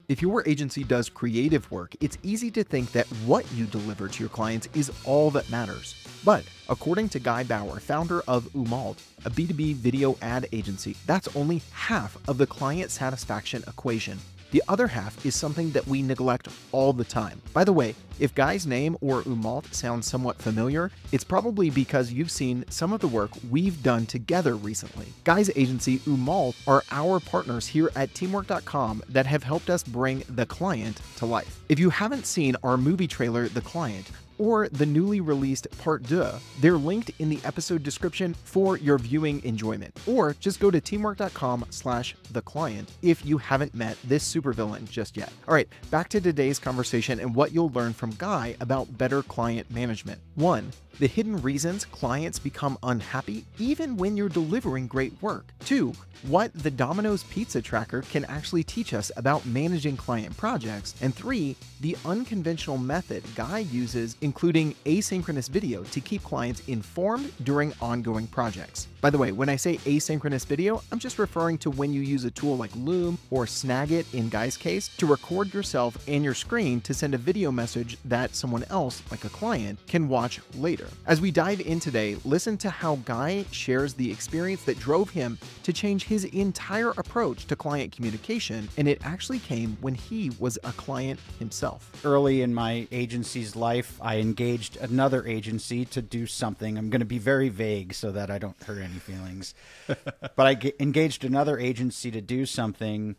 If your agency does creative work, it's easy to think that what you deliver to your clients is all that matters. But according to Guy Bauer, founder of Umault, a B2B video ad agency, that's only half of the client satisfaction equation. The other half is something that we neglect all the time. By the way, if Guy's name or Umault sounds somewhat familiar, it's probably because you've seen some of the work we've done together recently. Guy's agency, Umault, are our partners here at Teamwork.com that have helped us bring The Client to life. If you haven't seen our movie trailer, The Client, or the newly released Part 2, they're linked in the episode description for your viewing enjoyment. Or just go to teamwork.com/theclient if you haven't met this supervillain just yet. All right, back to today's conversation and what you'll learn from Guy about better client management. 1. The hidden reasons clients become unhappy even when you're delivering great work. 2. What the Domino's pizza tracker can actually teach us about managing client projects. And 3. The unconventional method Guy uses, including asynchronous video, to keep clients informed during ongoing projects. By the way, when I say asynchronous video, I'm just referring to when you use a tool like Loom or Snagit in Guy's case to record yourself and your screen to send a video message that someone else, like a client, can watch later. As we dive in today, listen to how Guy shares the experience that drove him to change his entire approach to client communication, and it actually came when he was a client himself. Early in my agency's life, I engaged another agency to do something. I'm going to be very vague so that I don't hurt any feelings. But I engaged another agency to do something.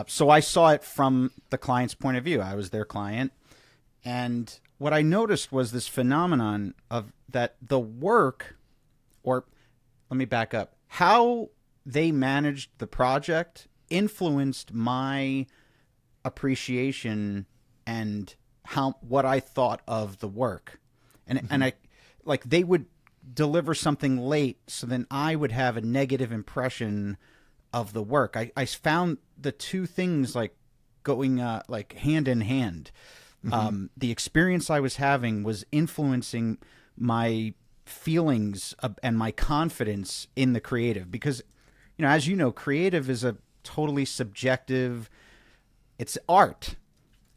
So I saw it from the client's point of view. I was their client. And what I noticed was this phenomenon of that the work, or let me back up, how they managed the project influenced my appreciation and what I thought of the work. And I, like, they would deliver something late, so then I would have a negative impression of the work. I found the two things like going like hand in hand. The experience I was having was influencing my feelings and my confidence in the creative, because, you know, as you know, creative is a totally subjective, it's art.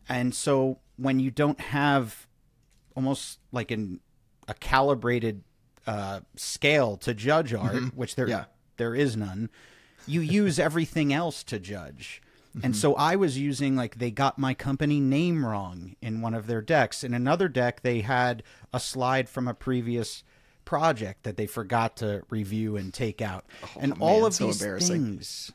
And so when you don't have almost like a calibrated scale to judge art, which there is none, you use everything else to judge. And so I was using, like, they got my company name wrong in one of their decks. In another deck, they had a slide from a previous project that they forgot to review and take out. And all of these things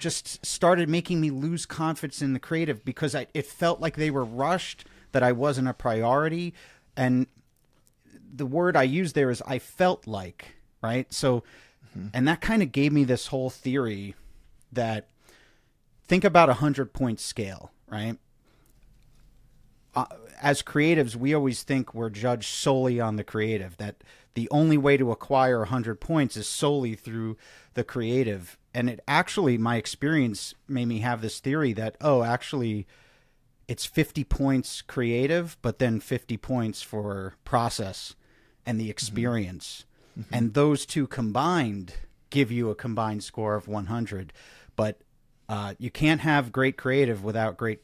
just started making me lose confidence in the creative, because it felt like they were rushed, that I wasn't a priority. And the word I used there is I felt like, right? So, and that kind of gave me this whole theory that, think about 100-point scale, right? As creatives, we always think we're judged solely on the creative, that the only way to acquire 100 points is solely through the creative. And it actually, my experience made me have this theory that, oh, actually, it's 50 points creative, but then 50 points for process and the experience. And those two combined give you a combined score of 100. But you can't have great creative without great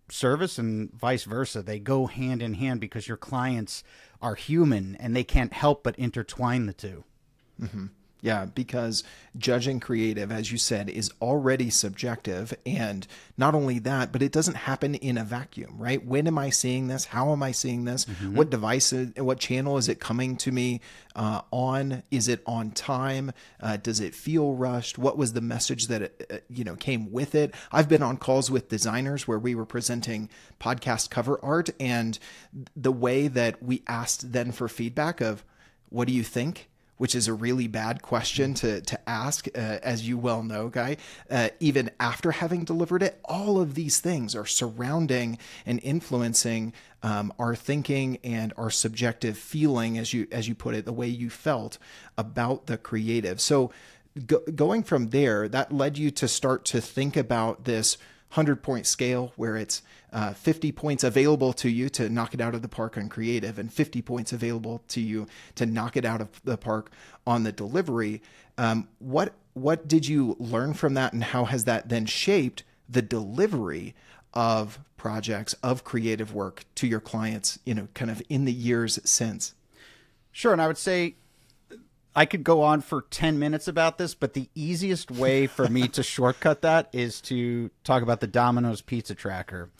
service, and vice versa. They go hand in hand, because your clients are human and they can't help but intertwine the two. Yeah, because judging creative, as you said, is already subjective. And not only that, but it doesn't happen in a vacuum, right? When am I seeing this? How am I seeing this? What device, what channel is it coming to me on? Is it on time? Does it feel rushed? What was the message that it, came with it? I've been on calls with designers where we were presenting podcast cover art, and the way that we asked then for feedback of, what do you think? Which is a really bad question to ask, as you well know, Guy. Even after having delivered it, all of these things are surrounding and influencing our thinking and our subjective feeling, as you put it, the way you felt about the creative. So going from there, that led you to start to think about this 100-point scale, where it's 50 points available to you to knock it out of the park on creative, and 50 points available to you to knock it out of the park on the delivery. What did you learn from that, and how has that then shaped the delivery of projects, of creative work to your clients, kind of in the years since? Sure. And I would say I could go on for 10 minutes about this, but the easiest way for me to shortcut that is to talk about the Domino's pizza tracker.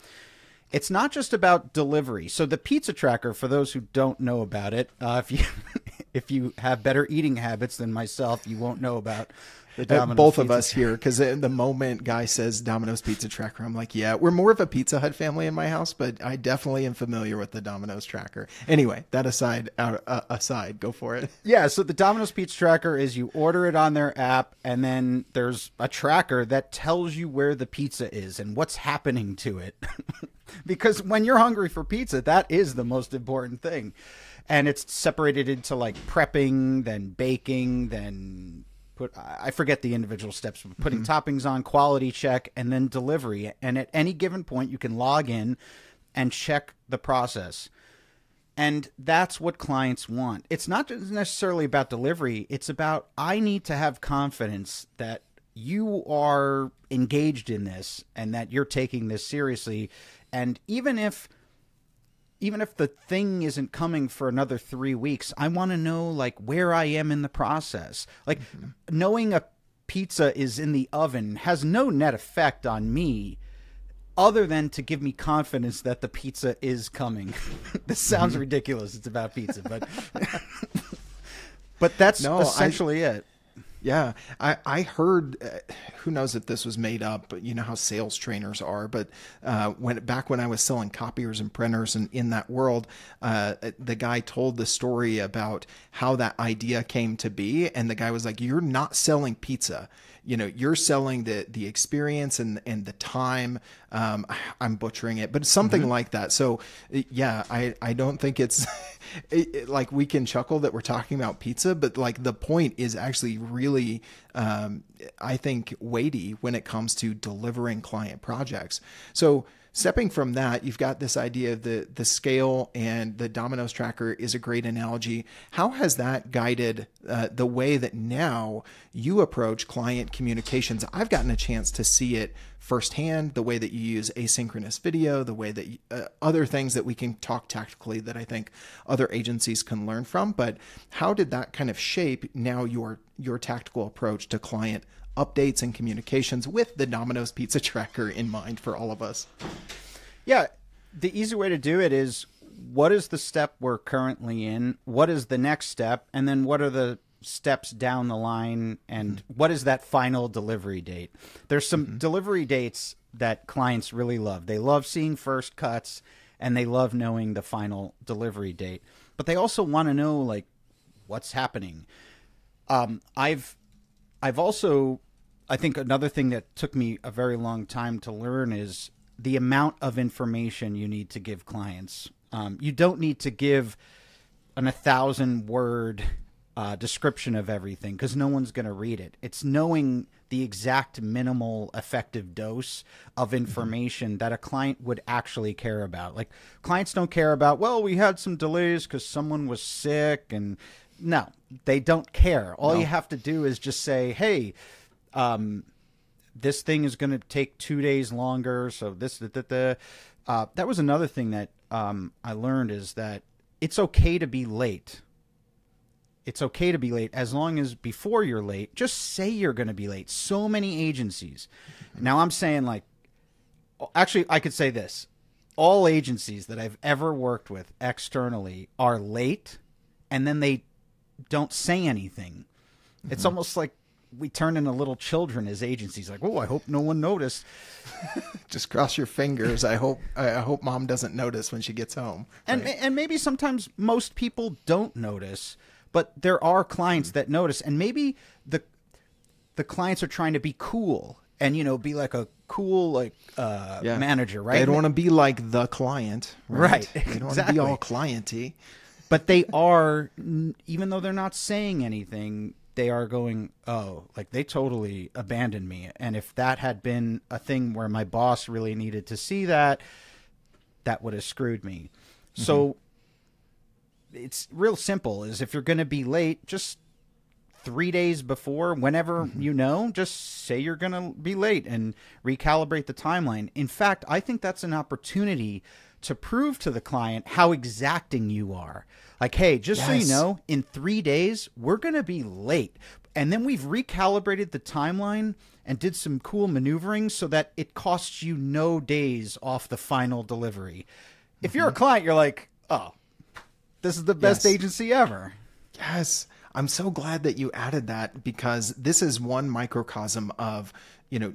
It's not just about delivery. So the pizza tracker, for those who don't know about it, if you have better eating habits than myself, you won't know about the Domino's both of us here, because the moment Guy says Domino's pizza tracker, I'm like, yeah, we're more of a Pizza Hut family in my house, but I definitely am familiar with the Domino's tracker. Anyway, that aside, go for it. Yeah, so the Domino's pizza tracker is you order it on their app, and then there's a tracker that tells you where the pizza is and what's happening to it. Because when you're hungry for pizza, that is the most important thing. And it's separated into like prepping, then baking, then I forget the individual steps, but putting toppings on, quality check, and then delivery. And at any given point, you can log in and check the process. And that's what clients want. It's not necessarily about delivery. It's about, I need to have confidence that you are engaged in this and that you're taking this seriously. And even if the thing isn't coming for another 3 weeks, I want to know like where I am in the process. Like knowing a pizza is in the oven has no net effect on me other than to give me confidence that the pizza is coming. This sounds ridiculous. It's about pizza, but that's essentially it. Yeah, I heard, who knows if this was made up, but you know how sales trainers are. But when I was selling copiers and printers and in that world, the guy told the story about how that idea came to be. And the guy was like, you're not selling pizza. You're selling the experience and the time. I'm butchering it, but something like that. So yeah, I don't think it's like we can chuckle that we're talking about pizza, but like the point is actually really, I think, weighty when it comes to delivering client projects. So stepping from that, you've got this idea of the scale, and the Domino's tracker is a great analogy. How has that guided the way that now you approach client communications? I've gotten a chance to see it firsthand, the way that you use asynchronous video, the way that other things that we can talk tactically that I think other agencies can learn from. But how did that kind of shape now your tactical approach to client updates and communications with the Domino's pizza tracker in mind for all of us? Yeah, the easy way to do it is, what is the step we're currently in? What is the next step? And then what are the steps down the line? And what is that final delivery date? There's some delivery dates that clients really love. They love seeing first cuts, and they love knowing the final delivery date. But they also want to know like what's happening. I've also, I think another thing that took me a very long time to learn is the amount of information you need to give clients. You don't need to give an 1,000-word description of everything, because no one's going to read it. It's knowing the exact minimal effective dose of information that a client would actually care about. Like, clients don't care about, well, we had some delays because someone was sick, and no, they don't care. All you have to do is just say, hey, this thing is going to take 2 days longer. So that was another thing that I learned, is that it's okay to be late. It's okay to be late, as long as before you're late, just say you're going to be late. So many agencies. Now I'm saying, like, actually I could say this. All agencies that I've ever worked with externally are late, and then they don't say anything. It's almost like we turn into little children as agencies. Like, oh, I hope no one noticed. Just cross your fingers. I hope mom doesn't notice when she gets home. Right? And maybe sometimes most people don't notice, but there are clients that notice. And maybe the clients are trying to be cool and, be like a cool manager, right? They don't want to be like the client. Right. They don't want to be all clienty. But they are, even though they're not saying anything, they are going, oh, like, they totally abandoned me. And if that had been a thing where my boss really needed to see that, that would have screwed me. So it's real simple, is if you're going to be late, just 3 days before, whenever you know, just say you're going to be late and recalibrate the timeline. In fact, I think that's an opportunity to prove to the client how exacting you are. Like, hey, just so you know, in 3 days, we're going to be late. And then we've recalibrated the timeline and did some cool maneuvering so that it costs you no days off the final delivery. If you're a client, you're like, oh, this is the best agency ever. Yes. I'm so glad that you added that, because this is one microcosm of,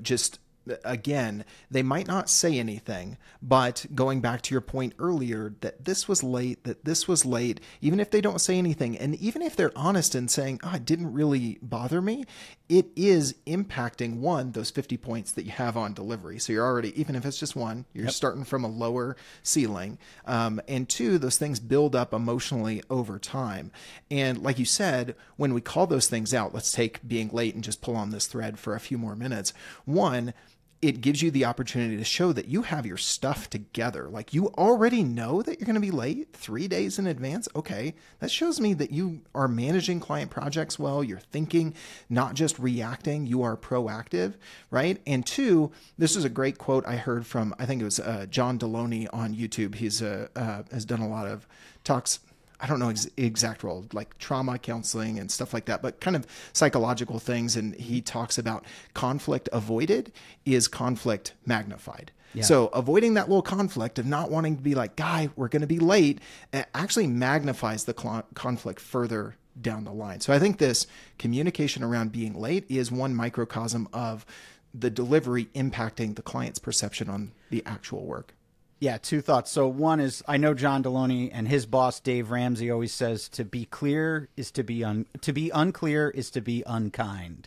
just, again, they might not say anything, but going back to your point earlier, that this was late, even if they don't say anything, and even if they're honest in saying, oh, it didn't really bother me, it is impacting, one, those 50 points that you have on delivery. So you're already, even if it's just one, you're starting from a lower ceiling. And two, those things build up emotionally over time. And like you said, when we call those things out, let's take being late and just pull on this thread for a few more minutes. One, it gives you the opportunity to show that you have your stuff together. Like, you already know that you're going to be late 3 days in advance. Okay, that shows me that you are managing client projects well. You're thinking, not just reacting. You are proactive, right? And two, this is a great quote I heard from, I think it was John Deloney on YouTube. He's has done a lot of talks. I don't know exact role, like trauma counseling and stuff like that, but kind of psychological things. And he talks about conflict avoided is conflict magnified. Yeah. So avoiding that little conflict of not wanting to be like, Guy, we're going to be late, actually magnifies the conflict further down the line. So I think this communication around being late is one microcosm of the delivery impacting the client's perception on the actual work. Yeah, two thoughts. So one is, I know John Deloney and his boss Dave Ramsey always says to be clear is to be unclear is to be unkind.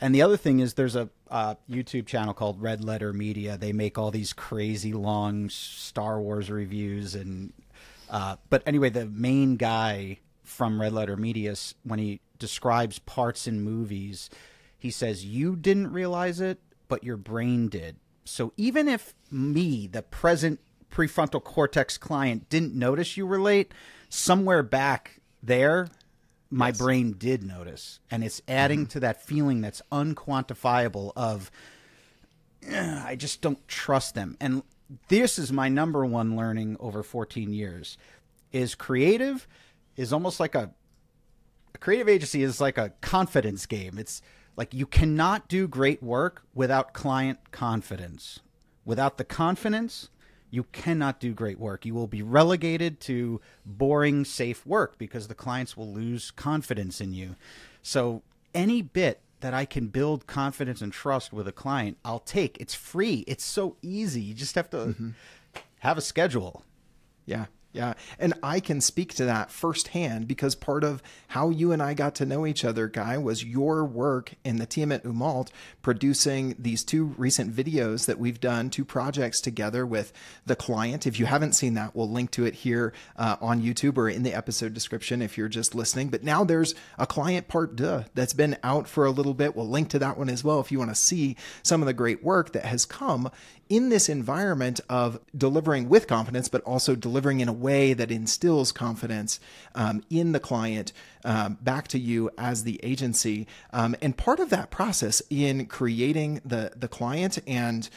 And the other thing is, there's a YouTube channel called Red Letter Media. They make all these crazy long Star Wars reviews, and but anyway, the main guy from Red Letter Media, when he describes parts in movies, he says, you didn't realize it, but your brain did. So even if me, the present prefrontal cortex client, didn't notice you were late, somewhere back there, my brain did notice. And it's adding to that feeling that's unquantifiable of, I just don't trust them. And this is my number one learning over 14 years, is creative is almost like a creative agency is like a confidence game. It's like, you cannot do great work without client confidence. Without the confidence, you cannot do great work. You will be relegated to boring, safe work because the clients will lose confidence in you. So any bit that I can build confidence and trust with a client, I'll take. It's free. It's so easy. You just have to have a schedule. Yeah. Yeah. And I can speak to that firsthand, because part of how you and I got to know each other, Guy, was your work in the team at Umault producing these two recent videos that we've done, two projects together with the client. If you haven't seen that, we'll link to it here on YouTube or in the episode description if you're just listening. But now there's a client part that's been out for a little bit. We'll link to that one as well if you want to see some of the great work that has come in this environment of delivering with confidence, but also delivering in a way that instills confidence in the client back to you as the agency. And part of that process in creating the client, and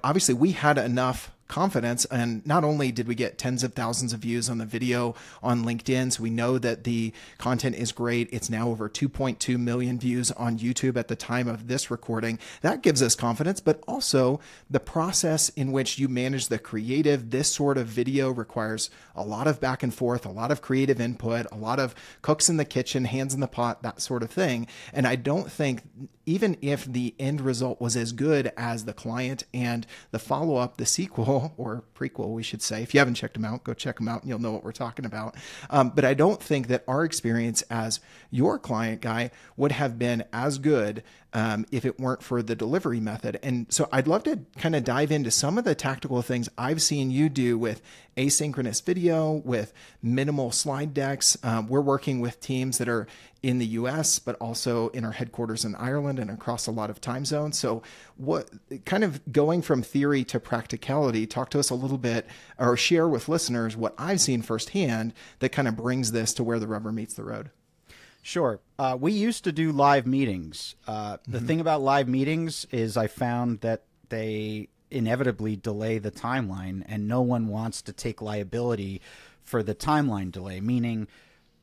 obviously we had enough confidence, and not only did we get tens of thousands of views on the video on LinkedIn, so we know that the content is great. It's now over 2.2 million views on YouTube at the time of this recording. That gives us confidence, but also the process in which you manage the creative. This sort of video requires a lot of back and forth, a lot of creative input, a lot of cooks in the kitchen, hands in the pot, that sort of thing. And I don't think, even if the end result was as good as the client and the follow-up, the sequel, or prequel, we should say. If you haven't checked them out, go check them out and you'll know what we're talking about. But I don't think that our experience as your client, Guy, would have been as good if it weren't for the delivery method. And so I'd love to kind of dive into some of the tactical things I've seen you do with asynchronous video, with minimal slide decks. We're working with teams that are in the US, but also in our headquarters in Ireland and across a lot of time zones. So what kind of going from theory to practicality, talk to us a little bit, or share with listeners what I've seen firsthand that kind of brings this to where the rubber meets the road. Sure. We used to do live meetings. The thing about live meetings is I found that they inevitably delay the timeline, and no one wants to take liability for the timeline delay, meaning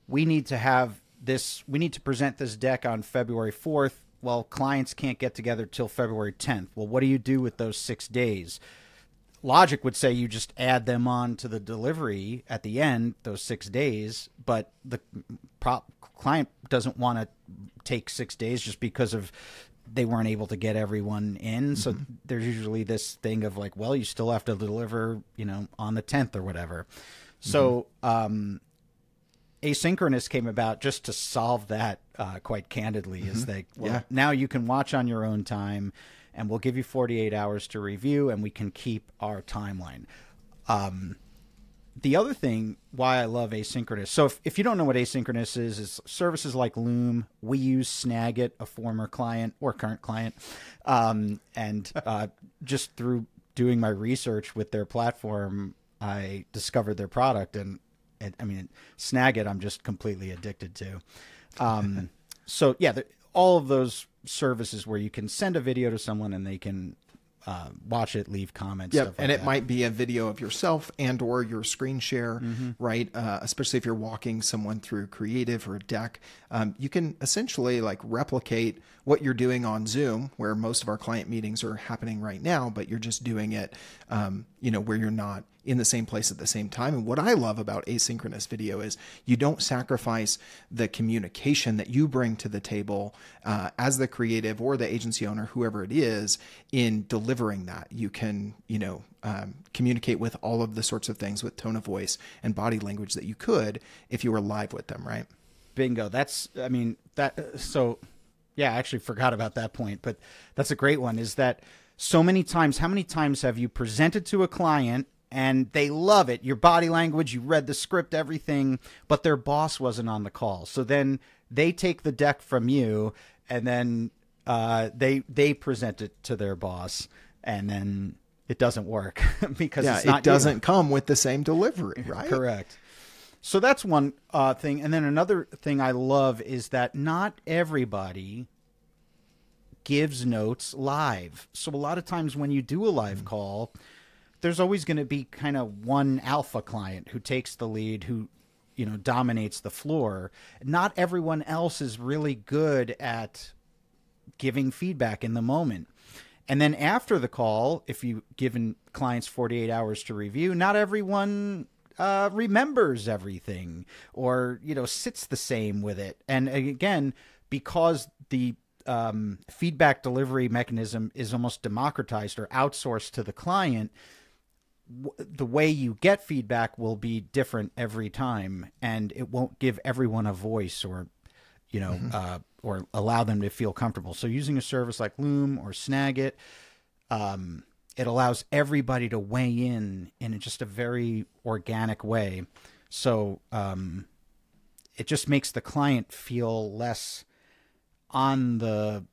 we need to present this deck on February 4th. Well, clients can't get together till February 10th. Well, what do you do with those 6 days? Logic would say you just add them on to the delivery at the end, those 6 days, but the client doesn't want to take 6 days just because of they weren't able to get everyone in. So there's usually this thing of like, well, you still have to deliver, on the 10th or whatever. So Asynchronous came about just to solve that quite candidly. Is like, now you can watch on your own time, and we'll give you 48 hours to review, and we can keep our timeline. The other thing why I love Asynchronous, so if you don't know what Asynchronous is services like Loom. We use Snagit, a former client or current client, and just through doing my research with their platform, I discovered their product, and I mean, Snagit I'm just completely addicted to. So yeah, all of those services where you can send a video to someone and they can watch it, leave comments. Yep, stuff like and it that. might be a video of yourself and or your screen share, right? Especially if you're walking someone through creative or a deck. You can essentially like replicate what you're doing on Zoom, where most of our client meetings are happening right now, but you're just doing it, where you're not in the same place at the same time. And what I love about asynchronous video is you don't sacrifice the communication that you bring to the table as the creative or the agency owner, whoever it is, in delivering that. You can, communicate with all of the sorts of things with tone of voice and body language that you could if you were live with them, right? Bingo. I actually forgot about that point, but that's a great one, is that so many times, how many times have you presented to a client and they love it, your body language, you read the script, everything, but their boss wasn't on the call. So then they take the deck from you, and then they present it to their boss, and then it doesn't work because it's not it doesn't come with the same delivery, right? Correct. So that's one thing. And then another thing I love is that not everybody gives notes live. So a lot of times when you do a live call, there's always going to be kind of one alpha client who takes the lead, who, dominates the floor. Not everyone else is really good at giving feedback in the moment. And then after the call, if you've given clients 48 hours to review, not everyone remembers everything or, sits the same with it. And again, because the feedback delivery mechanism is almost democratized or outsourced to the client, the way you get feedback will be different every time, and it won't give everyone a voice or, or allow them to feel comfortable. So using a service like Loom or Snagit, it allows everybody to weigh in just a very organic way. So it just makes the client feel less on the,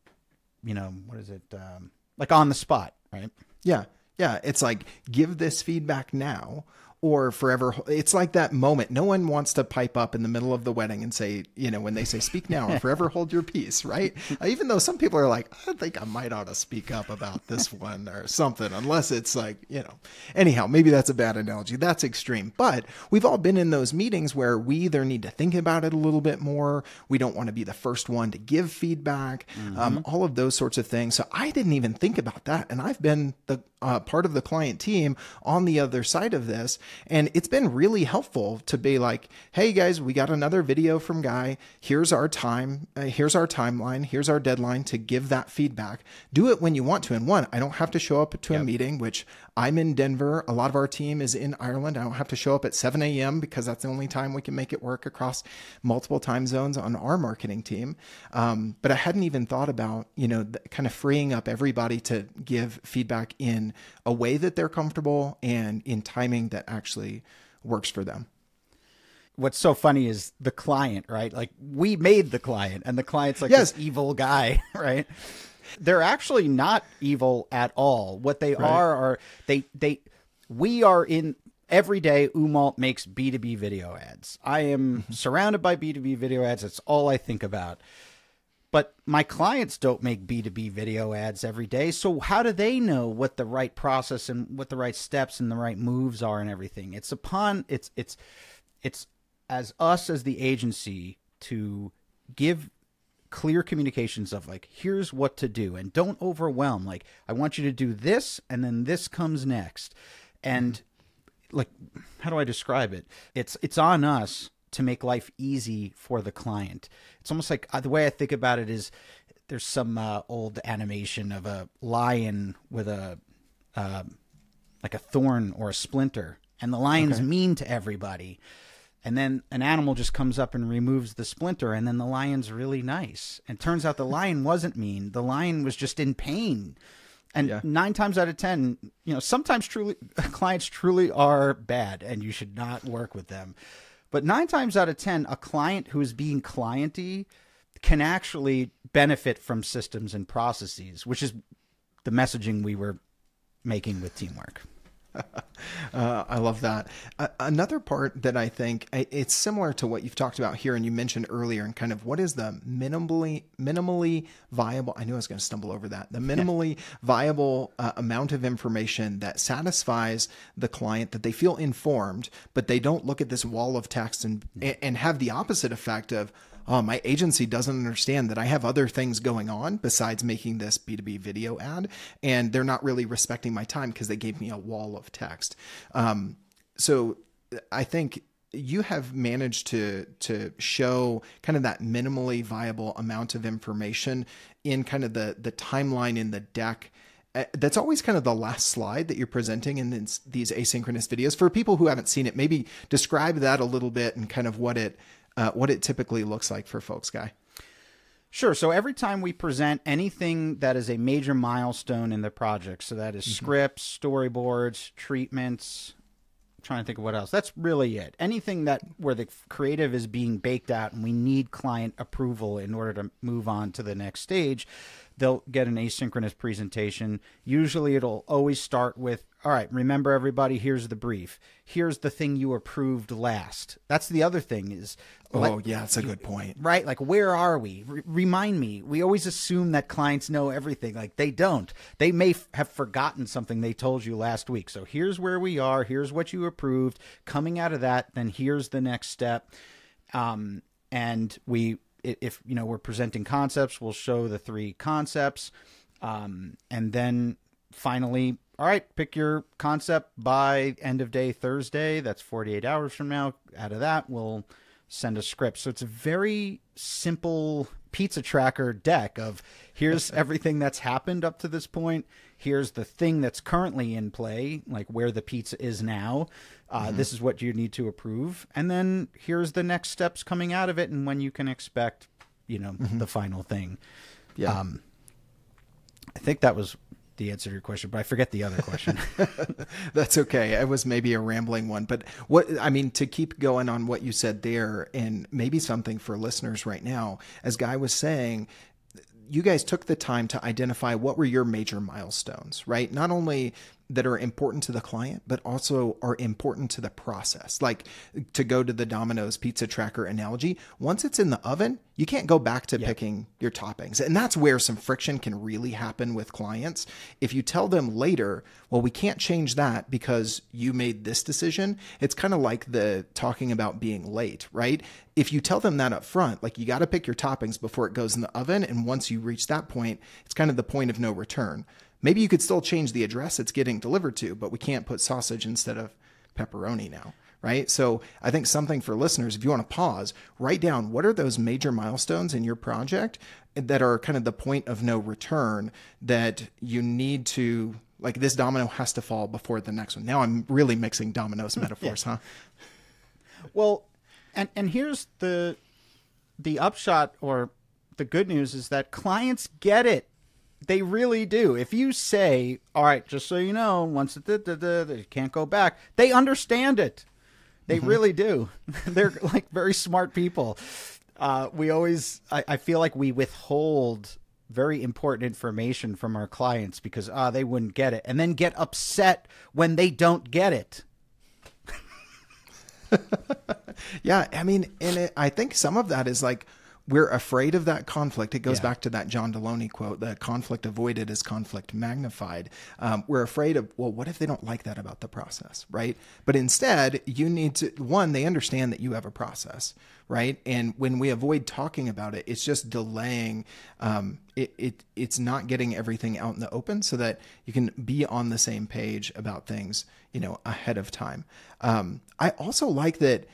like on the spot, right? Yeah. Yeah. It's like, give this feedback now or forever. It's like that moment. No one wants to pipe up in the middle of the wedding and say, when they say speak now or forever hold your peace, right? Even though some people are like, I think I might ought to speak up about this one or something, unless it's like, anyhow, maybe that's a bad analogy. That's extreme. But we've all been in those meetings where we either need to think about it a little bit more. We don't want to be the first one to give feedback, all of those sorts of things. So I didn't even think about that. And I've been the part of the client team on the other side of this. And it's been really helpful to be like, hey guys, we got another video from Guy. Here's our time. Here's our timeline. Here's our deadline to give that feedback. Do it when you want to. And one, I don't have to show up to a meeting, which I'm in Denver. A lot of our team is in Ireland. I don't have to show up at 7 a.m. because that's the only time we can make it work across multiple time zones on our marketing team. But I hadn't even thought about, kind of freeing up everybody to give feedback in a way that they're comfortable and in timing that actually works for them. What's so funny is the client, right? Like, we made the client, and the client's like this evil guy, right? They're actually not evil at all. What they are we are in Every day, Umault makes B2B video ads. I am surrounded by B2B video ads. That's all I think about. But my clients don't make B2B video ads every day. So how do they know what the right process and what the right steps and the right moves are and everything? It's as us as the agency to give clear communications of like, here's what to do, and don't overwhelm. Like, I want you to do this, and then this comes next. And like, how do I describe it? It's on us to make life easy for the client. It's almost like the way I think about it is there's some old animation of a lion with a like a thorn or a splinter, and the lion's mean to everybody. And then an animal just comes up and removes the splinter, and then the lion's really nice. And turns out the lion wasn't mean. The lion was just in pain. And 9 times out of 10, sometimes clients truly are bad, and you should not work with them. But 9 times out of 10, a client who is being clienty can actually benefit from systems and processes, which is the messaging we were making with teamwork. I love that. Another part that I think it's similar to what you've talked about here, and you mentioned earlier, and kind of what is the minimally viable, I knew I was going to stumble over that, the minimally viable amount of information that satisfies the client, that they feel informed, but they don't look at this wall of text and have the opposite effect of, oh, my agency doesn't understand that I have other things going on besides making this B2B video ad, and they're not really respecting my time because they gave me a wall of text. So I think you have managed to show kind of that minimally viable amount of information in kind of the timeline in the deck. That's always kind of the last slide that you're presenting in these asynchronous videos. For people who haven't seen it, maybe describe that a little bit and kind of what it typically looks like for folks, Guy. Sure. So every time we present anything that is a major milestone in the project, so that is scripts, storyboards, treatments, I'm trying to think of what else. That's really it. Anything where the creative is being baked out and we need client approval in order to move on to the next stage, they'll get an asynchronous presentation. Usually it'll always start with, all right, remember everybody, here's the brief. Here's the thing you approved last. That's the other thing is... that's a good point. Right? Like, where are we? Remind me. We always assume that clients know everything. Like, they don't. They may have forgotten something they told you last week. So here's where we are. Here's what you approved. Coming out of that, then here's the next step. And if we're presenting concepts, we'll show the 3 concepts. And then finally, all right, pick your concept by end of day Thursday. That's 48 hours from now. Out of that, we'll send a script. So it's a very simple pizza tracker deck of here's everything that's happened up to this point. Here's the thing that's currently in play, like where the pizza is now. This is what you need to approve. And then here's the next steps coming out of it and when you can expect, the final thing. Yeah. I think that was the answer to your question, but I forget the other question. That's okay. It was maybe a rambling one, but to keep going on what you said there, and maybe something for listeners right now, as Guy was saying, you guys took the time to identify what were your major milestones, right? Not only that are important to the client, but also are important to the process. Like, to go to the Domino's pizza tracker analogy, once it's in the oven, you can't go back to picking your toppings. And that's where some friction can really happen with clients. If you tell them later, well, we can't change that because you made this decision, it's kind of like the talking about being late, right? If you tell them that up front, like, you got to pick your toppings before it goes in the oven. And once you reach that point, it's kind of the point of no return. Maybe you could still change the address it's getting delivered to, but we can't put sausage instead of pepperoni now, right? So I think something for listeners, if you want to pause, write down what are those major milestones in your project that are kind of the point of no return that you need to, like, this domino has to fall before the next one. Now I'm really mixing Domino's metaphors, huh? Well, and here's the upshot, or the good news, is that clients get it. They really do. If you say, all right, just so you know, once they can't go back, they understand it. They really do. They're like very smart people. I feel like we withhold very important information from our clients because they wouldn't get it, and then get upset when they don't get it. Yeah, I mean, I think some of that is like we're afraid of that conflict. It goes back to that John Deloney quote: "The conflict avoided is conflict magnified." We're afraid of, well, what if they don't like that about the process, right? But instead, you need to, one, they understand that you have a process, right? And when we avoid talking about it, it's just delaying. It's not getting everything out in the open so that you can be on the same page about things, ahead of time. I also like that.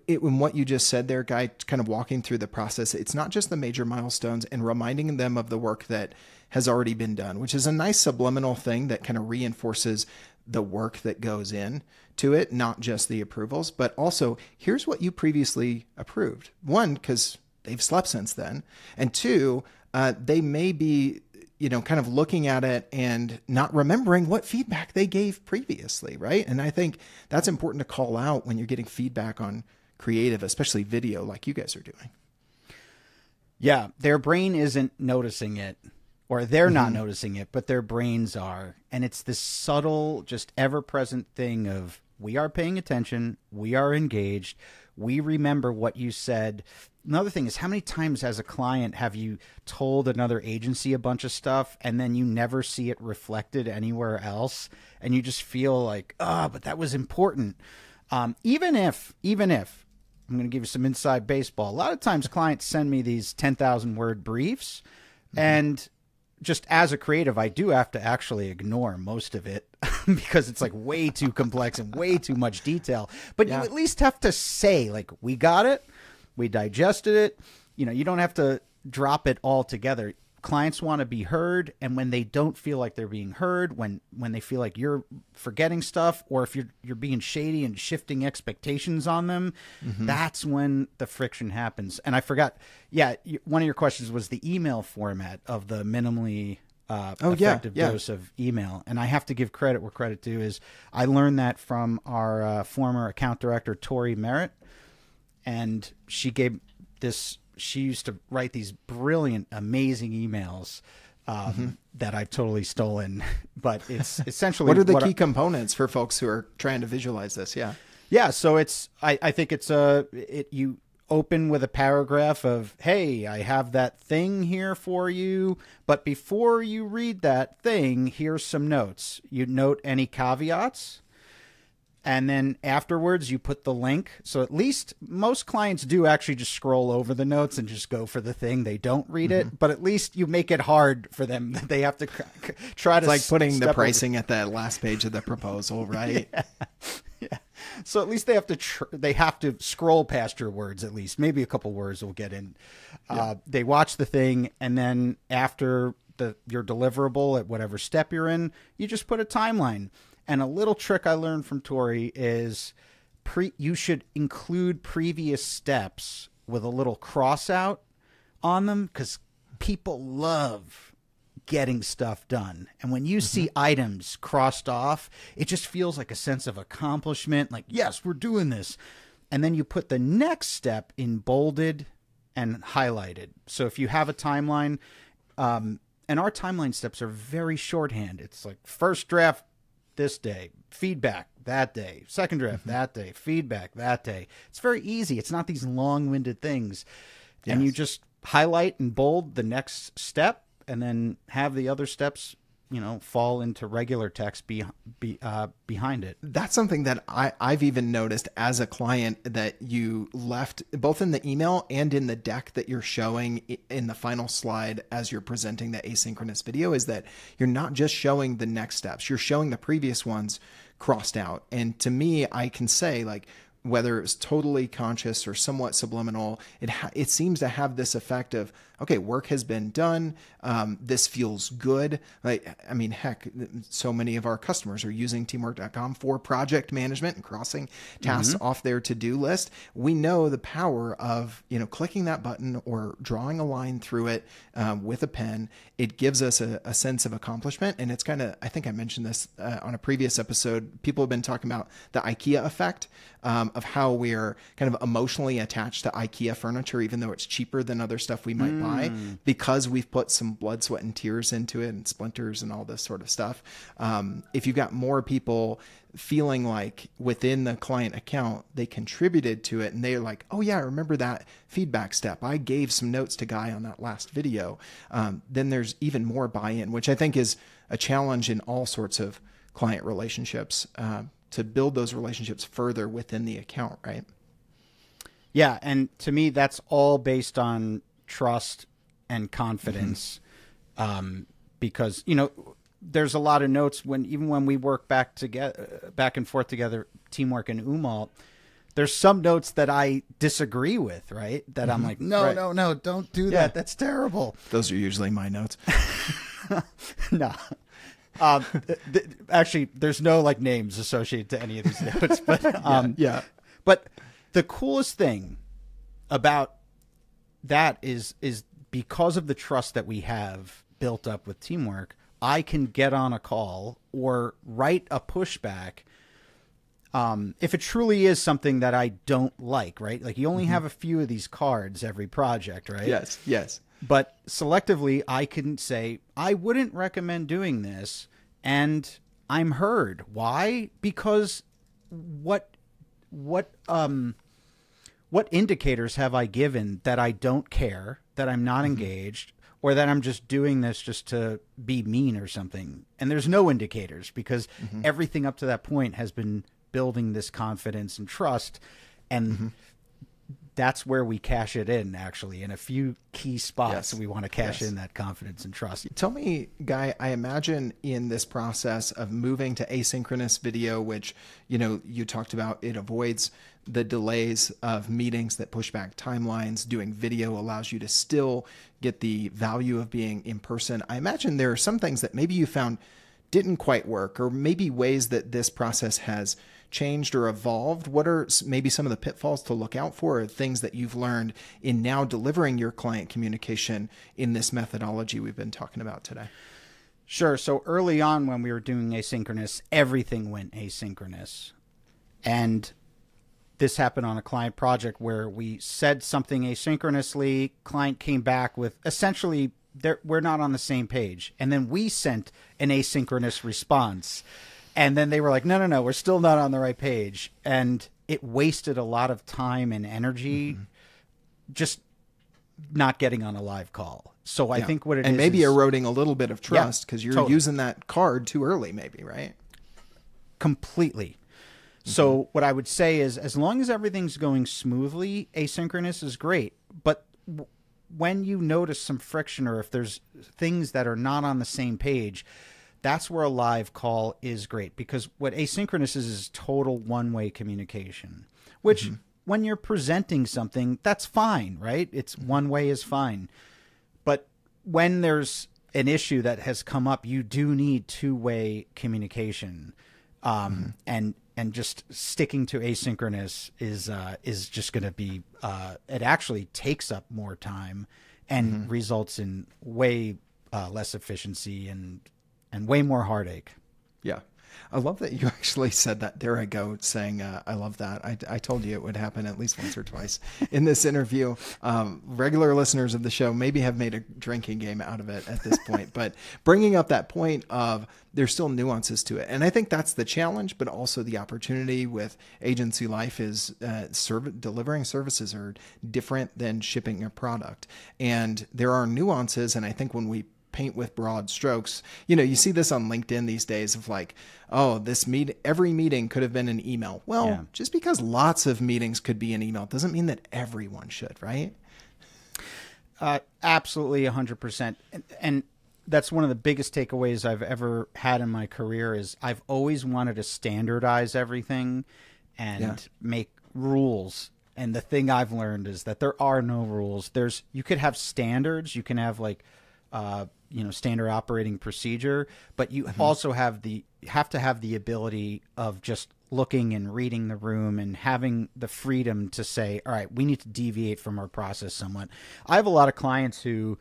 In what you just said there, Guy, kind of walking through the process, it's not just the major milestones and reminding them of the work that has already been done, which is a nice subliminal thing that kind of reinforces the work that goes in to it, not just the approvals, but also here's what you previously approved. One, because they've slept since then. And two, they may be kind of looking at it and not remembering what feedback they gave previously, right? And I think that's important to call out when you're getting feedback on creative, especially video, like you guys are doing. Yeah, their brain isn't noticing it, or they're not noticing it, but their brains are. And it's this subtle, just ever-present thing of, we are paying attention, we are engaged, we remember what you said. Another thing is, how many times as a client have you told another agency a bunch of stuff and then you never see it reflected anywhere else, and you just feel like, but that was important. Even if I'm going to give you some inside baseball, a lot of times clients send me these 10,000 word briefs, and just as a creative, I do have to actually ignore most of it because it's like way too complex and way too much detail. But you at least have to say, like, we got it, we digested it. You don't have to drop it all together. Clients want to be heard, and when they don't feel like they're being heard, when they feel like you're forgetting stuff, or if you're being shady and shifting expectations on them, that's when the friction happens. And I forgot, one of your questions was the email format of the minimally effective dose of email. And I have to give credit where credit due is. I learned that from our former account director, Tori Merritt, and she gave this. She used to write these brilliant, amazing emails that I've totally stolen. But it's essentially... What are the key components for folks who are trying to visualize this? Yeah. Yeah, so it's... I think it's you open with a paragraph of, hey, I have that thing here for you, but before you read that thing, here's some notes. You note any caveats. And then afterwards, you put the link. So at least most clients do actually just scroll over the notes and just go for the thing. They don't read it, but at least you make it hard for them. They have to try to... It's like putting the pricing at that last page of the proposal, right? Yeah. So at least they have to they have to scroll past your words at least. Maybe a couple words will get in. They watch the thing, and then after your deliverable at whatever step you're in, you just put a timeline. And a little trick I learned from Tori is you should include previous steps with a little cross out on them, because people love getting stuff done. And when you see items crossed off, it just feels like a sense of accomplishment, like, yes, we're doing this. And then you put the next step in bolded and highlighted. So if you have a timeline, and our timeline steps are very shorthand. It's like first draft this day, feedback that day, second draft that day, feedback that day. It's very easy. It's not these long-winded things. Yes. And you just highlight and bold the next step, and then have the other steps, fall into regular text behind it. That's something that I've even noticed as a client that you left both in the email and in the deck that you're showing in the final slide as you're presenting the asynchronous video, is that you're not just showing the next steps, you're showing the previous ones crossed out. And to me, I can say, like, whether it's totally conscious or somewhat subliminal, it seems to have this effect of, okay, work has been done. This feels good. Heck, so many of our customers are using teamwork.com for project management and crossing tasks off their to-do list. We know the power of, clicking that button or drawing a line through it with a pen. It gives us a sense of accomplishment. And it's kind of, I think I mentioned this on a previous episode, people have been talking about the IKEA effect. of how we're kind of emotionally attached to IKEA furniture, even though it's cheaper than other stuff we might buy, because we've put some blood, sweat, and tears into it, and splinters and all this sort of stuff. If you've got more people feeling like within the client account, they contributed to it and they're like, oh yeah, I remember that feedback step. I gave some notes to Guy on that last video. Then there's even more buy-in, which I think is a challenge in all sorts of client relationships, to build those relationships further within the account, right? Yeah. And to me, that's all based on trust and confidence. Because, you know, there's a lot of notes even when we work back and forth together, teamwork and Umault, there's some notes that I disagree with, right? That I'm like, no, don't do that. That's terrible. Those are usually my notes. No. Actually, there's no like names associated to any of these notes, but But the coolest thing about that is because of the trust that we have built up with teamwork, I can get on a call or write a pushback. If it truly is something that I don't like, right? Like you only have a few of these cards every project, right? Yes. But selectively, I can say, I wouldn't recommend doing this, and I'm heard. Why? Because what indicators have I given that I don't care, that I'm not engaged, or that I'm just doing this just to be mean or something? And there's no indicators, because everything up to that point has been building this confidence and trust, and that's where we cash it in, actually, in a few key spots. We want to cash in that confidence and trust. Tell me, Guy, I imagine in this process of moving to asynchronous video, which, you know, you talked about, it avoids the delays of meetings that push back timelines. Doing video allows you to still get the value of being in person. I imagine there are some things that maybe you found didn't quite work, or maybe ways that this process has changed or evolved. What are maybe some of the pitfalls to look out for, or things that you've learned in now delivering your client communication in this methodology we've been talking about today? Sure. So early on when we were doing asynchronous, everything went asynchronous. And this happened on a client project where we said something asynchronously, client came back with essentially, we're not on the same page. And then we sent an asynchronous response. And then they were like, no, we're still not on the right page. And it wasted a lot of time and energy just not getting on a live call. So I think what it is... And maybe eroding a little bit of trust because you're using that card too early, maybe, right? Completely. So what I would say is, as long as everything's going smoothly, asynchronous is great. But when you notice some friction, or if there's things that are not on the same page, that's where a live call is great, because what asynchronous is total one-way communication, which when you're presenting something, that's fine, right? It's one way is fine. But when there's an issue that has come up, you do need two-way communication. And just sticking to asynchronous is just going to be, it actually takes up more time and results in way less efficiency and way more heartache. Yeah. I love that you actually said that. There I go, saying, I love that. I told you it would happen at least once or twice in this interview. Regular listeners of the show maybe have made a drinking game out of it at this point, but bringing up that point of there's still nuances to it. And I think that's the challenge, but also the opportunity with agency life is delivering services are different than shipping a product. And there are nuances. And I think when we paint with broad strokes, you know, you see this on LinkedIn these days of like, oh, every meeting could have been an email. Well, just because lots of meetings could be an email doesn't mean that everyone should, right? Absolutely 100%. And that's one of the biggest takeaways I've ever had in my career is I've always wanted to standardize everything and make rules. And the thing I've learned is that there are no rules. You could have standards. You can have like, standard operating procedure, but you also have to have the ability of just looking and reading the room and having the freedom to say, all right, we need to deviate from our process somewhat. I have a lot of clients who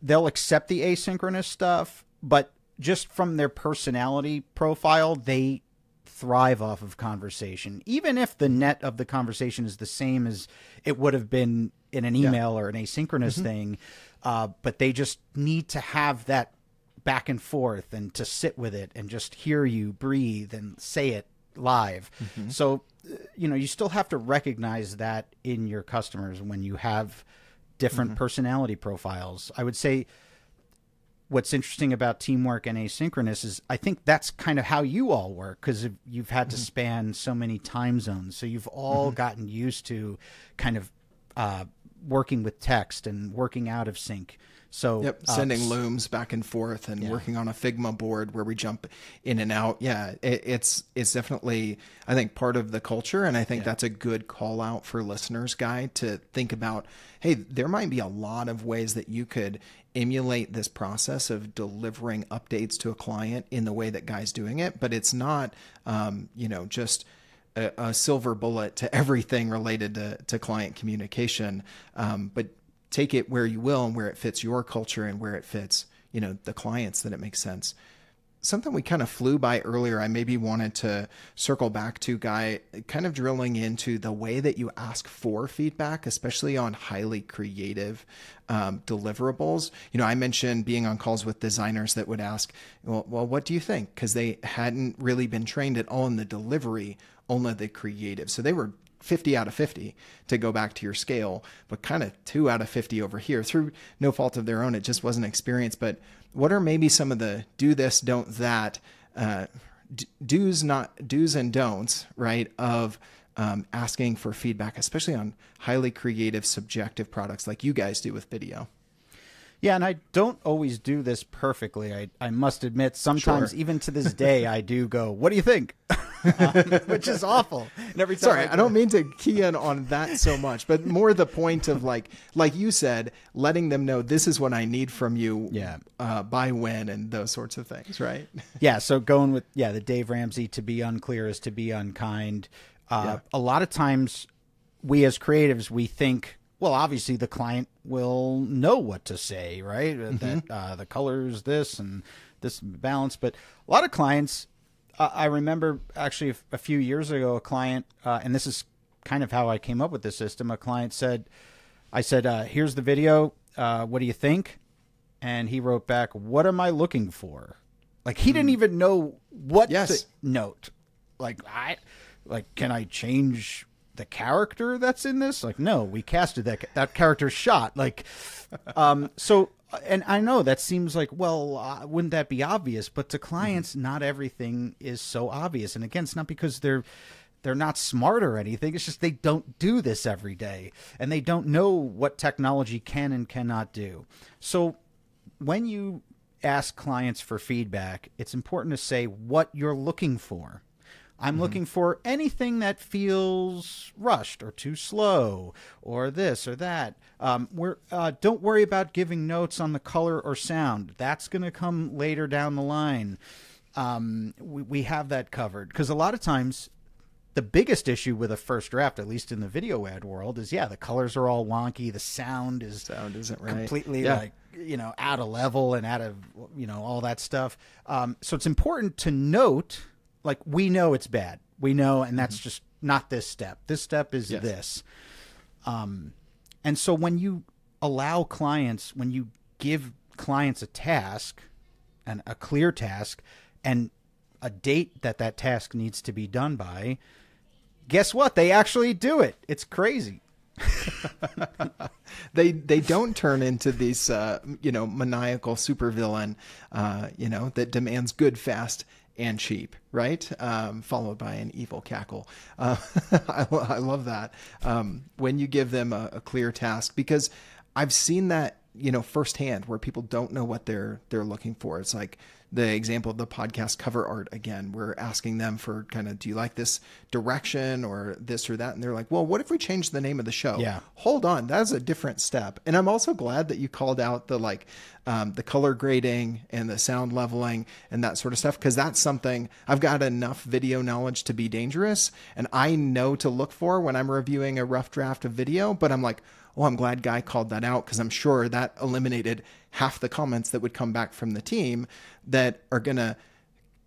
they'll accept the asynchronous stuff, but just from their personality profile, they thrive off of conversation, even if the net of the conversation is the same as it would have been in an email or an asynchronous thing. But they just need to have that back and forth and to sit with it and just hear you breathe and say it live. So, you still have to recognize that in your customers when you have different personality profiles. I would say what's interesting about teamwork and asynchronous is I think that's kind of how you all work, because you've had to span so many time zones. So you've all gotten used to kind of working with text and working out of sync. So sending looms back and forth and working on a Figma board where we jump in and out. Yeah, it's definitely, I think, part of the culture. And I think that's a good call out for listeners, Guy, to think about, hey, there might be a lot of ways that you could emulate this process of delivering updates to a client in the way that Guy's doing it. But it's not, just a silver bullet to everything related to client communication. But take it where you will and where it fits your culture and where it fits, the clients, that it makes sense. Something we kind of flew by earlier, I maybe wanted to circle back to, Guy, kind of drilling into the way that you ask for feedback, especially on highly creative deliverables. I mentioned being on calls with designers that would ask, well, what do you think? Because they hadn't really been trained at all in the delivery, only the creative. So they were 50 out of 50 to go back to your scale, but kind of 2 out of 50 over here through no fault of their own. It just wasn't experience. But what are maybe some of the do this, don't that, do's and don'ts, right, of asking for feedback, especially on highly creative, subjective products like you guys do with video? Yeah, and I don't always do this perfectly. I must admit, sometimes, even to this day, I do go, what do you think? Which is awful. And every time I don't mean to key in on that so much, but more the point of like you said, letting them know this is what I need from you by when, and those sorts of things, right? Yeah, so going with, the Dave Ramsey, to be unclear is to be unkind. A lot of times we as creatives, we think, well, obviously the client will know what to say, right? That the colors, this and this balance. But a lot of clients, I remember actually a few years ago, a client, and this is kind of how I came up with this system. A client said, here's the video. What do you think? And he wrote back, what am I looking for? Like, he didn't even know what to note. Can I change the character that's in this? Like, no, we casted that character's shot. So, and I know that seems like, well, wouldn't that be obvious? But to clients, not everything is so obvious. And again, it's not because they're not smart or anything. It's just they don't do this every day, and they don't know what technology can and cannot do. So when you ask clients for feedback, it's important to say what you're looking for. I'm looking for anything that feels rushed or too slow or this or that. Don't worry about giving notes on the color or sound. That's going to come later down the line. We have that covered, because a lot of times the biggest issue with a first draft, at least in the video ad world, is the colors are all wonky. The sound isn't right. Completely out of level and out of, all that stuff. So it's important to note, like, we know it's bad. We know, and that's just not this step. This step is this. And so when you give clients a task, and a clear task, and a date that task needs to be done by, guess what? They actually do it. It's crazy. They don't turn into these, maniacal supervillain, that demands good, fast, and cheap, right? Followed by an evil cackle. I love that. When you give them a clear task, because I've seen that, firsthand, where people don't know what they're looking for. It's like the example of the podcast cover art again. We're asking them for kind of, do you like this direction or this or that? And they're like, well, what if we change the name of the show? Yeah. Hold on. That's a different step. And I'm also glad that you called out the color grading and the sound leveling and that sort of stuff, because that's something I've got enough video knowledge to be dangerous. And I know to look for when I'm reviewing a rough draft of video, but I'm like, oh, I'm glad Guy called that out, because I'm sure that eliminated half the comments that would come back from the team that are going to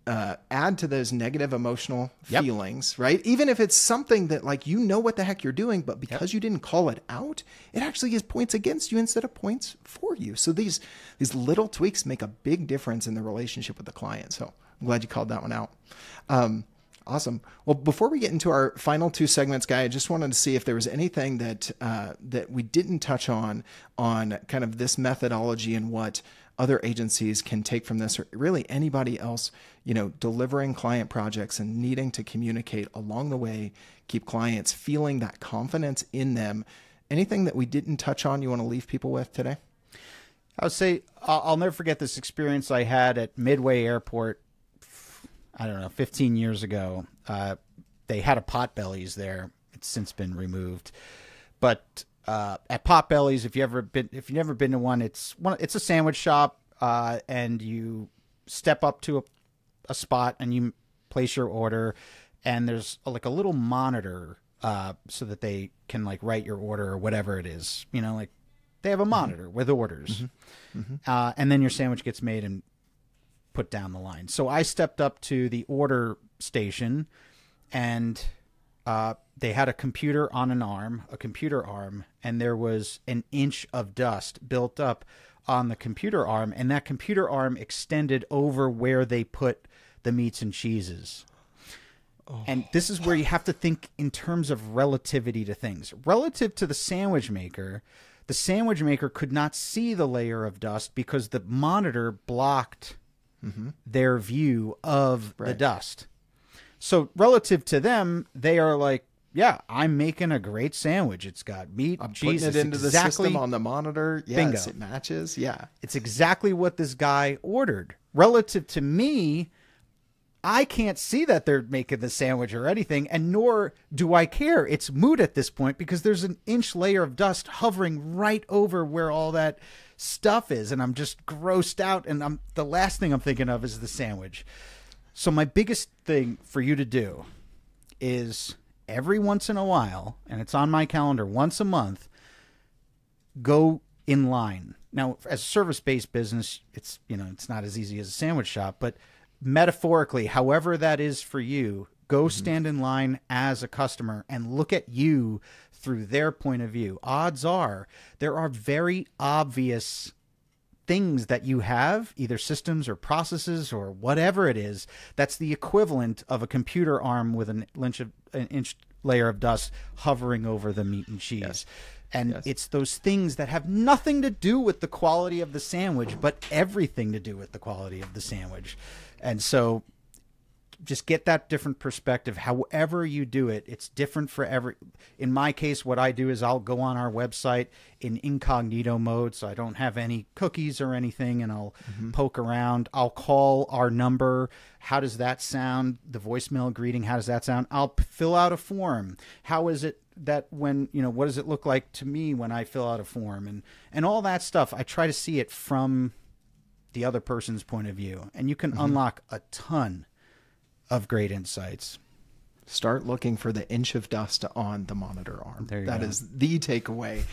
add to those negative emotional Yep. feelings, right? Even if it's something that like, you know what the heck you're doing, but because you didn't call it out, it actually is points against you instead of points for you. So these little tweaks make a big difference in the relationship with the client. So I'm glad you called that one out. Awesome. Well, before we get into our final two segments, Guy, I just wanted to see if there was anything that we didn't touch on kind of this methodology and what other agencies can take from this, or really anybody else, delivering client projects and needing to communicate along the way, keep clients feeling that confidence in them. Anything that we didn't touch on you want to leave people with today? I would say I'll never forget this experience I had at Midway Airport. I don't know, 15 years ago. They had a Potbelly's there. It's since been removed. But at Potbelly's, if you've never been to one, it's a sandwich shop, and you step up to a spot and you place your order, and there's like a little monitor so that they can like write your order or whatever it is. Like they have a monitor with orders, and then your sandwich gets made and put down the line. So I stepped up to the order station, and they had a computer arm, and there was an inch of dust built up on the computer arm, and that computer arm extended over where they put the meats and cheeses. Oh. And this is where you have to think in terms of relativity to things. Relative to the sandwich maker could not see the layer of dust because the monitor blocked their view of the dust. So relative to them, they are like, yeah, I'm making a great sandwich. It's got meat, I'm cheese. putting it into the system on the monitor. Yes, bingo. It matches. Yeah. It's exactly what this guy ordered. Relative to me, I can't see that they're making the sandwich or anything, and nor do I care. It's moot at this point because there's an inch layer of dust hovering right over where all that stuff is, and I'm just grossed out, and the last thing I'm thinking of is the sandwich. So my biggest thing for you to do is every once in a while, and it's on my calendar once a month, go in line. Now, as a service-based business, it's not as easy as a sandwich shop, but metaphorically, however that is for you, go stand in line as a customer and look at you through their point of view. Odds are there are very obvious things that you have, either systems or processes or whatever it is, that's the equivalent of a computer arm with an inch layer of dust hovering over the meat and cheese. Yes. And it's those things that have nothing to do with the quality of the sandwich, but everything to do with the quality of the sandwich. And so just get that different perspective. However you do it, it's different for every. In my case, what I do is I'll go on our website in incognito mode, so I don't have any cookies or anything, and I'll poke around. I'll call our number. How does that sound? The voicemail greeting, how does that sound? I'll fill out a form. How is it that when, what does it look like to me when I fill out a form? And all that stuff, I try to see it from the other person's point of view, and you can unlock a ton of great insights. Start looking for the inch of dust on the monitor arm. That go. is the takeaway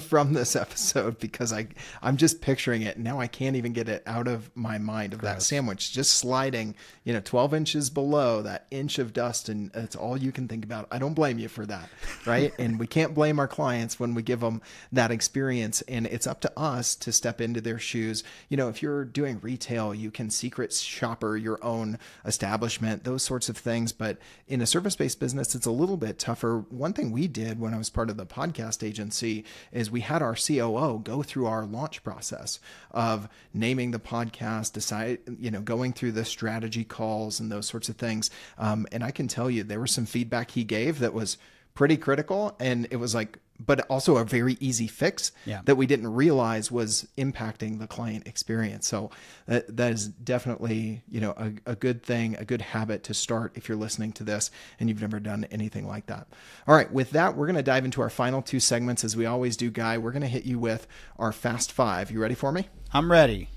from this episode, because I'm just picturing it. Now I can't even get it out of my mind of that sandwich just sliding, 12 inches below that inch of dust. And that's all you can think about. I don't blame you for that. Right. And we can't blame our clients when we give them that experience, and it's up to us to step into their shoes. If you're doing retail, you can secret shopper your own establishment, those sorts of things. But in a service-based business, it's a little bit tougher. One thing we did when I was part of the podcast agency is we had our COO go through our launch process of naming the podcast, going through the strategy calls and those sorts of things. And I can tell you, there was some feedback he gave that was pretty critical, and it was like, but also a very easy fix that we didn't realize was impacting the client experience. So that is definitely, a good thing, a good habit to start if you're listening to this and you've never done anything like that. All right. With that, we're going to dive into our final two segments as we always do, Guy. We're going to hit you with our Fast Five. You ready for me? I'm ready.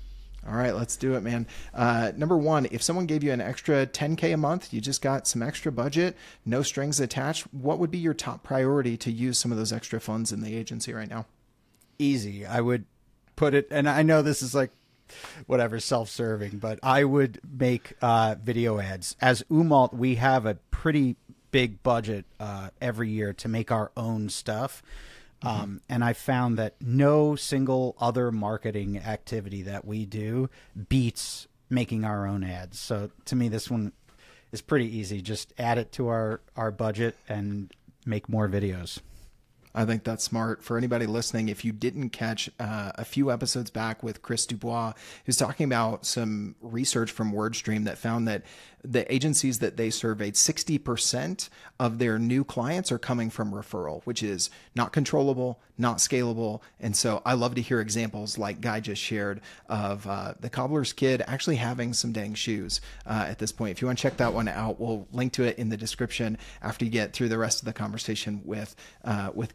All right, let's do it, man. Number one, if someone gave you an extra $10K a month, you just got some extra budget, no strings attached, what would be your top priority to use some of those extra funds in the agency right now? Easy. I would put it, and I know this is like whatever, self-serving, but I would make video ads. As Umault, we have a pretty big budget every year to make our own stuff. And I found that no single other marketing activity that we do beats making our own ads. So to me, this one is pretty easy. Just add it to our budget and make more videos. I think that's smart. For anybody listening, if you didn't catch a few episodes back with Chris Dubois, who's talking about some research from WordStream that found that the agencies that they surveyed, 60% of their new clients are coming from referral, which is not controllable, not scalable. And so I love to hear examples like Guy just shared of the cobbler's kid actually having some dang shoes at this point. If you want to check that one out, we'll link to it in the description after you get through the rest of the conversation with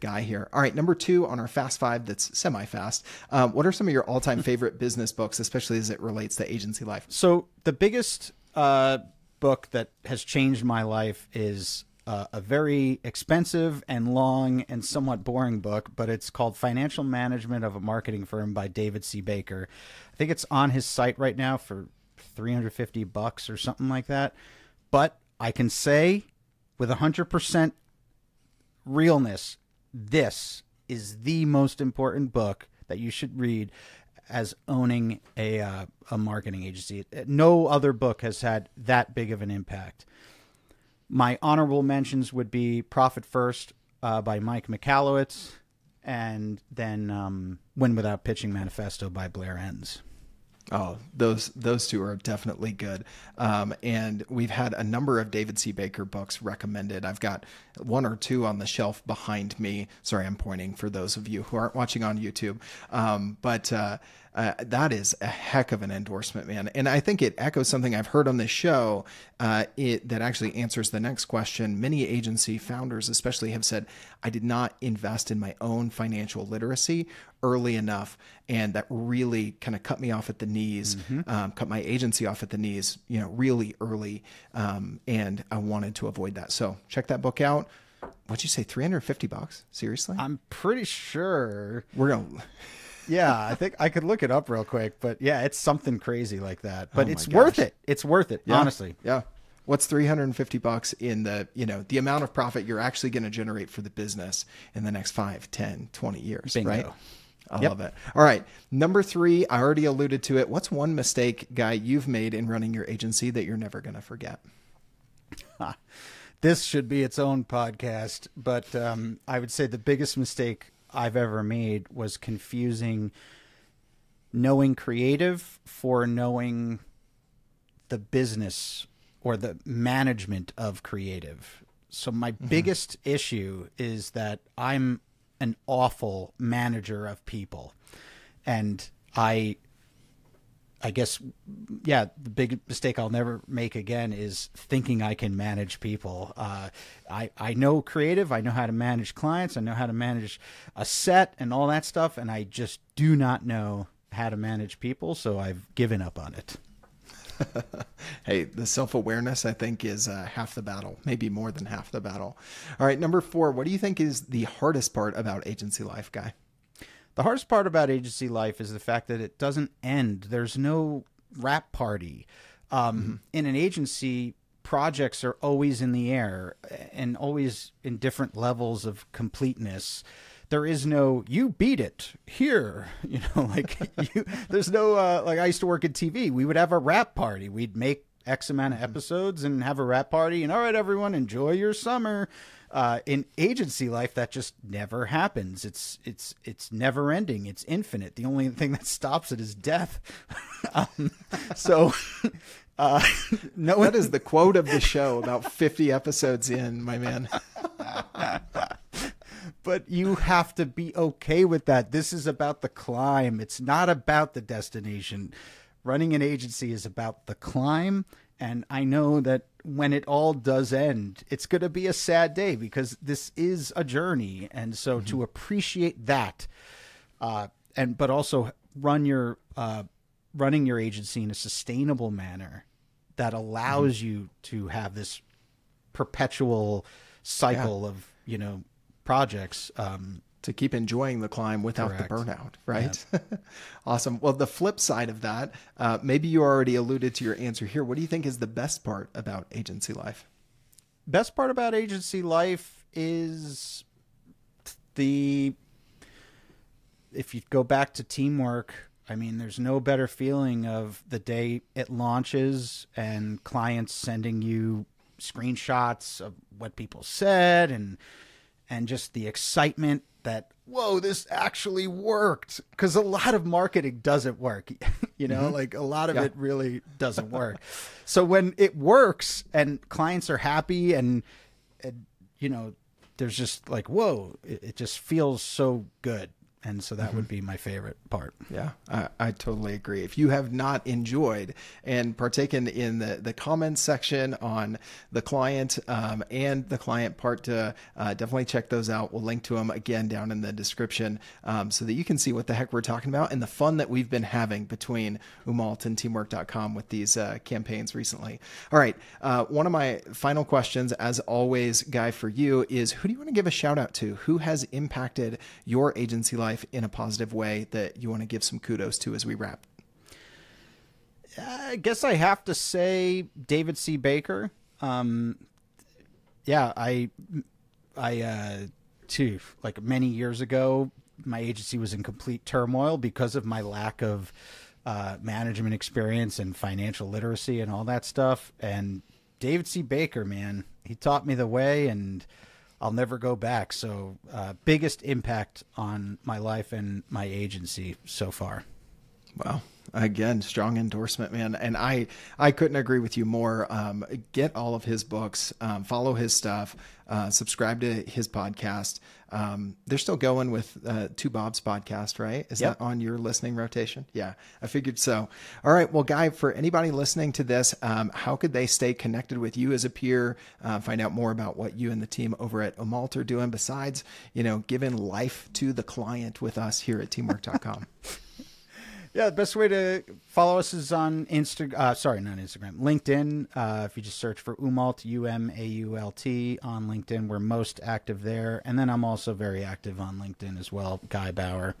Guy here. All right, number 2 on our Fast 5 that's semi-fast. What are some of your all-time favorite business books, especially as it relates to agency life? So the biggest book that has changed my life is a very expensive and long and somewhat boring book, but it's called Financial Management of a Marketing Firm by David C. Baker. I think it's on his site right now for $350 or something like that. But I can say with 100% realness, this is the most important book that you should read as owning a marketing agency. No other book has had that big of an impact. My honorable mentions would be Profit First by Mike Michalowicz, and then Win Without Pitching Manifesto by Blair Enns. Oh, those two are definitely good. And we've had a number of David C. Baker books recommended. I've got 1 or 2 on the shelf behind me. Sorry, I'm pointing for those of you who aren't watching on YouTube. But that is a heck of an endorsement, man. And I think it echoes something I've heard on this show that actually answers the next question. Many agency founders especially have said, I did not invest in my own financial literacy early enough. And that really kind of cut me off at the knees, cut my agency off at the knees, really early. And I wanted to avoid that. So check that book out. What'd you say? $350? Seriously? I'm pretty sure. We're going to... Yeah, I think I could look it up real quick, but yeah, it's something crazy like that. But it's worth it. It's worth it, honestly. Yeah. What's $350 in the amount of profit you're actually going to generate for the business in the next 5, 10, 20 years, Bingo. Right? I love it. All right. Number 3, I already alluded to it. What's one mistake, Guy, you've made in running your agency that you're never going to forget? This should be its own podcast, but I would say the biggest mistake I've ever made was confusing knowing creative for knowing the business or the management of creative. So my biggest issue is that I'm an awful manager of people. And I guess, the big mistake I'll never make again is thinking I can manage people. I know creative. I know how to manage clients. I know how to manage a set and all that stuff. And I just do not know how to manage people. So I've given up on it. Hey, the self-awareness, I think, is half the battle, maybe more than half the battle. All right. Number 4, what do you think is the hardest part about agency life, Guy? The hardest part about agency life is the fact that it doesn't end. There's no wrap party. In an agency, projects are always in the air and always in different levels of completeness. There is no, you beat it here, there's no, I used to work in TV. We would have a wrap party. We'd make X amount of episodes and have a wrap party and all right, everyone, enjoy your summer. In agency life, that just never happens. It's never ending. It's infinite. The only thing that stops it is death. That is the quote of the show about 50 episodes in, my man. But you have to be okay with that. This is about the climb. It's not about the destination. Running an agency is about the climb. And I know that when it all does end, it's going to be a sad day because this is a journey. And so to appreciate that, but also running your agency in a sustainable manner that allows you to have this perpetual cycle of, projects. to keep enjoying the climb without Correct. the burnout, right? Yeah. Awesome. Well, the flip side of that, maybe you already alluded to your answer here. What do you think is the best part about agency life? Best part about agency life is if you go back to teamwork, I mean, there's no better feeling of the day it launches and clients sending you screenshots of what people said and just the excitement that, whoa, this actually worked. Because a lot of marketing doesn't work, you know, like a lot of it really doesn't work. So when it works and clients are happy and you know, there's just like, whoa, it just feels so good. And so that would be my favorite part. Yeah, I totally agree. If you have not enjoyed and partaken in the comments section on the client and the client part, definitely check those out. We'll link to them again down in the description so that you can see what the heck we're talking about and the fun that we've been having between Umault and teamwork.com with these campaigns recently. All right. One of my final questions, as always, Guy, for you is, who do you want to give a shout out to? Who has impacted your agency life in a positive way that you want to give some kudos to as we wrap? I guess I have to say David C. Baker. I too, like many years ago, my agency was in complete turmoil because of my lack of management experience and financial literacy and all that stuff. And David C. Baker, man, he taught me the way, and I'll never go back. So biggest impact on my life and my agency so far. Wow. Again, strong endorsement, man. And I couldn't agree with you more. Get all of his books, follow his stuff, subscribe to his podcast. They're still going with Two Bob's podcast, right? Is that on your listening rotation? Yeah, I figured so. All right. Well, Guy, for anybody listening to this, how could they stay connected with you as a peer, find out more about what you and the team over at Umault are doing besides, you know, giving life to the client with us here at teamwork.com? Yeah, the best way to follow us is on LinkedIn. If you just search for Umault, Umault on LinkedIn, we're most active there. And then I'm also very active on LinkedIn as well, Guy Bauer.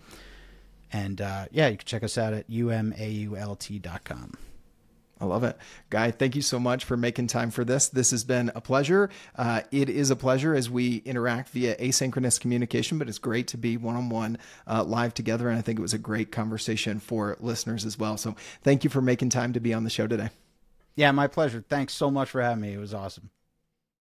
And you can check us out at umault.com. I love it. Guy, thank you so much for making time for this. This has been a pleasure. It is a pleasure as we interact via asynchronous communication, but it's great to be one-on-one live together. And I think it was a great conversation for listeners as well. So thank you for making time to be on the show today. Yeah, my pleasure. Thanks so much for having me. It was awesome.